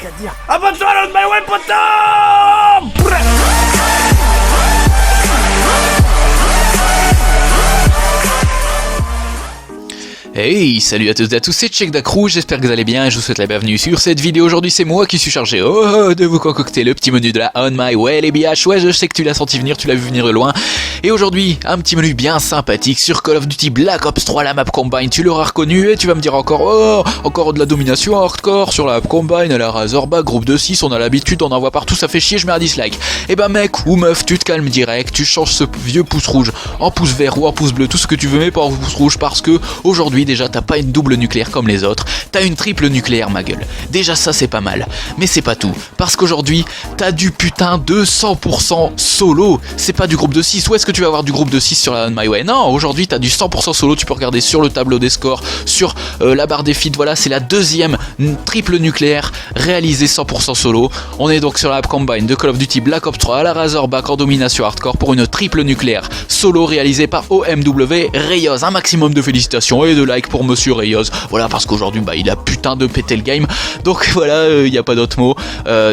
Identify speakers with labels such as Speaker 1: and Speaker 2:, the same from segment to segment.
Speaker 1: qu'à dire. Abonne-toi à On My Way, poteau!
Speaker 2: Hey, salut à tous et à tous, c'est CheckDaCrew, j'espère que vous allez bien et je vous souhaite la bienvenue sur cette vidéo. Aujourd'hui c'est moi qui suis chargé de vous concocter le petit menu de la On My Way, les biatch. Ouais, je sais que tu l'as senti venir, tu l'as vu venir de loin. Et aujourd'hui, un petit menu bien sympathique sur Call of Duty Black Ops 3, la map Combine, tu l'auras reconnu et tu vas me dire encore de la domination hardcore sur la map Combine, à la Razorback, groupe de 6, on a l'habitude, on en voit partout, ça fait chier, je mets un dislike. Et bah mec ou meuf, tu te calmes direct, tu changes ce vieux pouce rouge en pouce vert ou en pouce bleu, tout ce que tu veux, mais pas en pouce rouge, parce que aujourd'hui déjà t'as pas une double nucléaire comme les autres, t'as une triple nucléaire ma gueule. Déjà ça c'est pas mal, mais c'est pas tout, parce qu'aujourd'hui t'as du putain de 100% solo. C'est pas du groupe de 6, où est-ce que tu vas avoir du groupe de 6 sur la On My Way? Non, aujourd'hui t'as du 100% solo, tu peux regarder sur le tableau des scores, sur la barre des feeds, voilà, c'est la deuxième triple nucléaire réalisée 100% solo. On est donc sur la map Combine de Call of Duty Black Ops 3 à la Razorback en domination hardcore pour une triple nucléaire solo réalisée par OMW Reyes. Un maximum de félicitations et de likes pour Monsieur Reyes, voilà, parce qu'aujourd'hui il a putain de pété le game, donc voilà, il n'y a pas d'autre mot,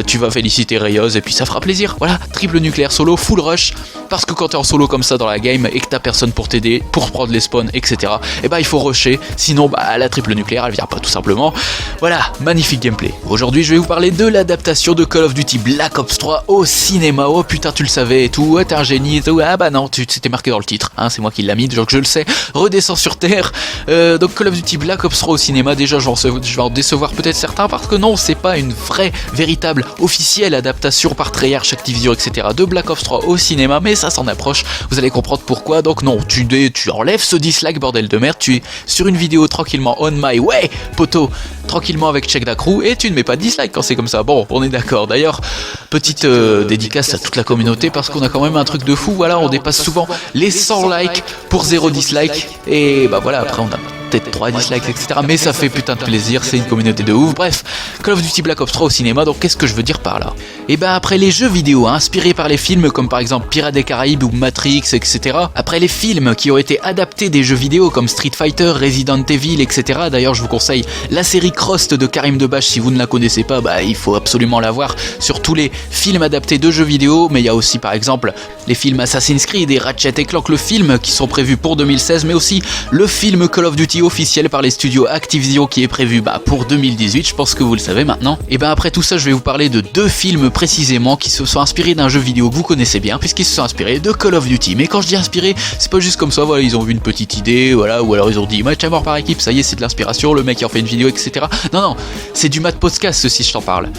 Speaker 2: tu vas féliciter Reyes et puis ça fera plaisir. Voilà, triple nucléaire solo, full rush, parce que quand t'es en solo comme ça dans la game et que t'as personne pour t'aider, pour prendre les spawns, etc., et il faut rusher, sinon la triple nucléaire elle vient pas tout simplement. Voilà, magnifique gameplay. Aujourd'hui je vais vous parler de l'adaptation de Call of Duty Black Ops 3 au cinéma. Oh putain, tu le savais et tout, ouais, t'es un génie et tout. Ah bah non, c'était marqué dans le titre, hein, c'est moi qui l'ai mis, donc je le sais. Redescends sur terre. Donc Call of Duty Black Ops 3 au cinéma, déjà je vais en décevoir peut-être certains, parce que non, c'est pas une vraie, véritable, officielle adaptation par Treyarch, Activision, etc. de Black Ops 3 au cinéma, mais ça s'en approche, vous allez comprendre pourquoi. Donc non, tu enlèves ce dislike, bordel de merde, tu es sur une vidéo tranquillement On My Way, poteau, tranquillement avec CheckDaCrew, et tu ne mets pas de dislike quand c'est comme ça. Bon, on est d'accord. D'ailleurs, petite dédicace à toute la communauté, parce qu'on a quand même un truc de fou, voilà, on dépasse souvent les 100 likes pour 0 dislike, et bah voilà, après on a peut-être 3 dislikes, etc. Mais ça fait putain de plaisir, c'est une communauté de ouf. Bref, Call of Duty Black Ops 3 au cinéma, donc qu'est-ce que je veux dire par là? Et après les jeux vidéo inspirés par les films, comme par exemple Pirates des Caraïbes ou Matrix, etc. Après les films qui ont été adaptés des jeux vidéo comme Street Fighter, Resident Evil, etc. D'ailleurs, je vous conseille la série Crossed de Karim Debache, si vous ne la connaissez pas, il faut absolument la voir sur tous les films adaptés de jeux vidéo. Mais il y a aussi par exemple les films Assassin's Creed et Ratchet & Clank, le film, qui sont prévus pour 2016, mais aussi le film Call of Duty officiel par les studios Activision qui est prévu pour 2018, je pense que vous le savez maintenant. Et après tout ça, je vais vous parler de 2 films précisément qui se sont inspirés d'un jeu vidéo que vous connaissez bien, puisqu'ils se sont inspirés de Call of Duty. Mais quand je dis inspiré, c'est pas juste comme ça, voilà, ils ont vu une petite idée, voilà, ou alors ils ont dit match à mort par équipe, ça y est, c'est de l'inspiration, le mec il en fait une vidéo, etc. Non, c'est du mat podcast ceci, je t'en parle.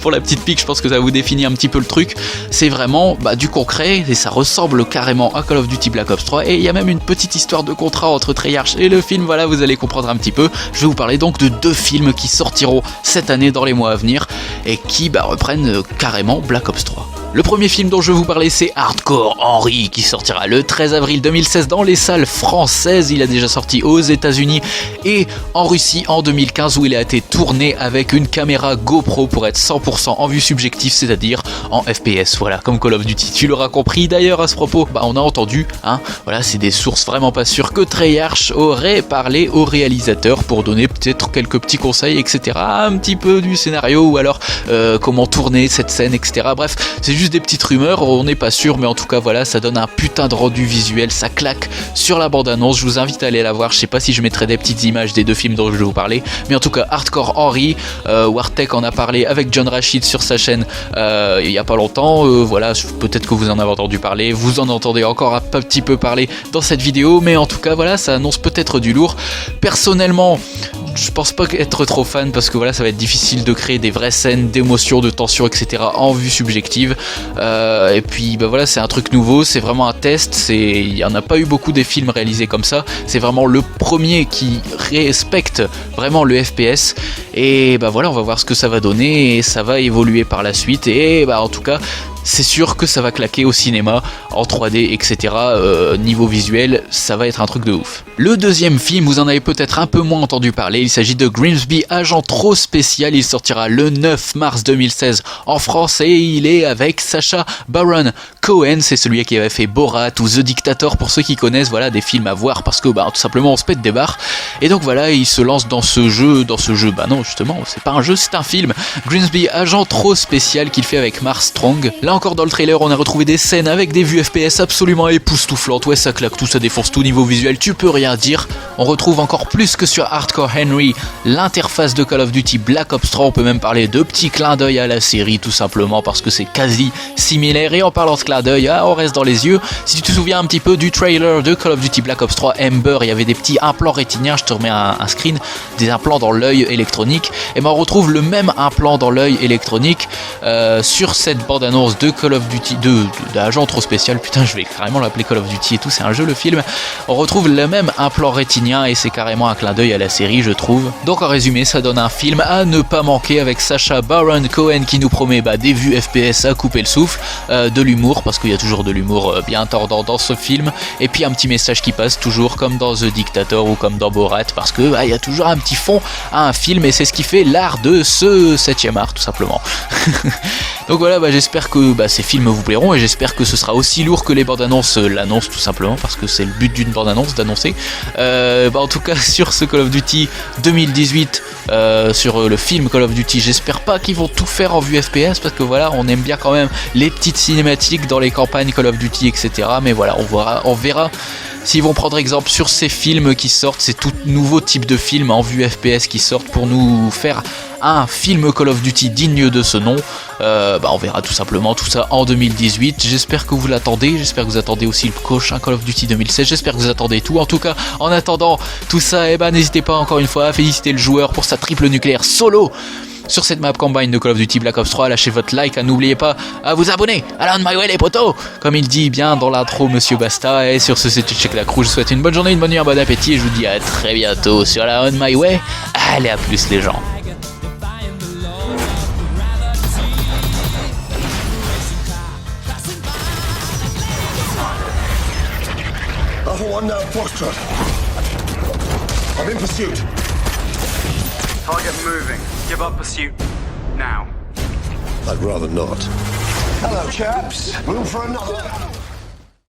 Speaker 2: Pour la petite pique, je pense que ça vous définit un petit peu le truc. C'est vraiment du concret et ça ressemble carrément à Call of Duty Black Ops 3, et il y a même une petite histoire de contrat entre Treyarch et le film. Voilà, vous allez comprendre un petit peu. Je vais vous parler donc de 2 films qui sortiront cette année dans les mois à venir et qui reprennent carrément Black Ops 3. Le premier film dont je vais vous parler, c'est Hardcore Henry, qui sortira le 13 avril 2016 dans les salles françaises. Il a déjà sorti aux États-Unis et en Russie en 2015, où il a été tourné avec une caméra GoPro pour être 100% en vue subjective, c'est-à-dire en FPS. Voilà, comme Call of Duty. Tu l'auras compris. D'ailleurs, à ce propos, on a entendu, voilà, c'est des sources vraiment pas sûres, que Treyarch aurait parlé au réalisateur pour donner peut-être quelques petits conseils, etc. Un petit peu du scénario, ou alors comment tourner cette scène, etc. Bref, c'est juste des petites rumeurs, on n'est pas sûr, mais en tout cas voilà, ça donne un putain de rendu visuel, ça claque sur la bande-annonce. Je vous invite à aller la voir. Je sais pas si je mettrai des petites images des 2 films dont je vais vous parler, mais en tout cas Hardcore Henry, Wartech en a parlé avec John Rachid sur sa chaîne il y a pas longtemps, voilà, peut-être que vous en avez entendu parler, vous en entendez encore un petit peu parler dans cette vidéo, mais en tout cas voilà, ça annonce peut-être du lourd. Personnellement, je pense pas être trop fan, parce que voilà, ça va être difficile de créer des vraies scènes d'émotion, de tension, etc. en vue subjective. Et puis voilà, c'est un truc nouveau, c'est vraiment un test. Il y en a pas eu beaucoup des films réalisés comme ça. C'est vraiment le premier qui respecte vraiment le FPS. Et voilà, on va voir ce que ça va donner, et ça va évoluer par la suite. Et en tout cas, c'est sûr que ça va claquer au cinéma, en 3D, etc. Niveau visuel, ça va être un truc de ouf. Le deuxième film, vous en avez peut-être un peu moins entendu parler, il s'agit de Grimsby, agent trop spécial. Il sortira le 9 mars 2016 en France et il est avec Sacha Baron Cohen, c'est celui qui avait fait Borat ou The Dictator pour ceux qui connaissent, voilà, des films à voir parce que tout simplement on se pète des barres. Et donc voilà, il se lance dans ce jeu, non justement, c'est pas un jeu, c'est un film. Grimsby, agent trop spécial qu'il fait avec Mark Strong. Là encore dans le trailer, on a retrouvé des scènes avec des vues FPS absolument époustouflantes. Ouais, ça claque tout, ça défonce tout niveau visuel, tu peux rien dire. On retrouve encore plus que sur Hardcore Henry l'interface de Call of Duty Black Ops 3, on peut même parler de petits clins d'œil à la série tout simplement parce que c'est quasi similaire. Et en parlant de clins d'œil, on reste dans les yeux. Si tu te souviens un petit peu du trailer de Call of Duty Black Ops 3 Ember, il y avait des petits implants rétiniens, je te remets un screen, des implants dans l'œil électronique, et on retrouve le même implant dans l'œil électronique sur cette bande-annonce de Call of Duty, d'agent trop spécial, putain je vais carrément l'appeler Call of Duty et tout, c'est un jeu le film. On retrouve le même implant rétinien et c'est carrément un clin d'œil à la série je trouve. Donc en résumé, ça donne un film à ne pas manquer avec Sacha Baron Cohen qui nous promet des vues FPS à couper le souffle, de l'humour parce qu'il y a toujours de l'humour bien tordant dans ce film, et puis un petit message qui passe toujours comme dans The Dictator ou comme dans Borat parce que il y a toujours un petit fond à un film et c'est ce qui fait l'art de ce 7e art tout simplement. Donc voilà, j'espère que ces films vous plairont et j'espère que ce sera aussi lourd que les bandes annonces l'annoncent tout simplement parce que c'est le but d'une bande annonce d'annoncer. En tout cas sur ce Call of Duty 2018, sur le film Call of Duty, j'espère pas qu'ils vont tout faire en vue FPS parce que voilà, on aime bien quand même les petites cinématiques dans les campagnes Call of Duty etc. Mais voilà, on verra s'ils vont prendre exemple sur ces films qui sortent, ces tout nouveaux types de films en vue FPS qui sortent pour nous faire un film Call of Duty digne de ce nom. On verra tout simplement tout ça en 2018. J'espère que vous l'attendez, j'espère que vous attendez aussi le prochain Call of Duty 2016, j'espère que vous attendez tout. En tout cas, en attendant tout ça, n'hésitez pas encore une fois à féliciter le joueur pour sa triple nucléaire solo sur cette map combine de Call of Duty Black Ops 3, lâchez votre like, n'oubliez pas à vous abonner à On My Way les potos, comme il dit bien dans l'intro Monsieur Basta. Et sur ce, c'est Check la Crew, je vous souhaite une bonne journée, une bonne nuit, un bon appétit et je vous dis à très bientôt sur la On My Way. Allez, à plus les gens.
Speaker 3: Alpha 1 now, Foxtrot. I'm in pursuit.
Speaker 4: Target moving. Give up pursuit. Now.
Speaker 3: I'd rather not. Hello, chaps. Room for another.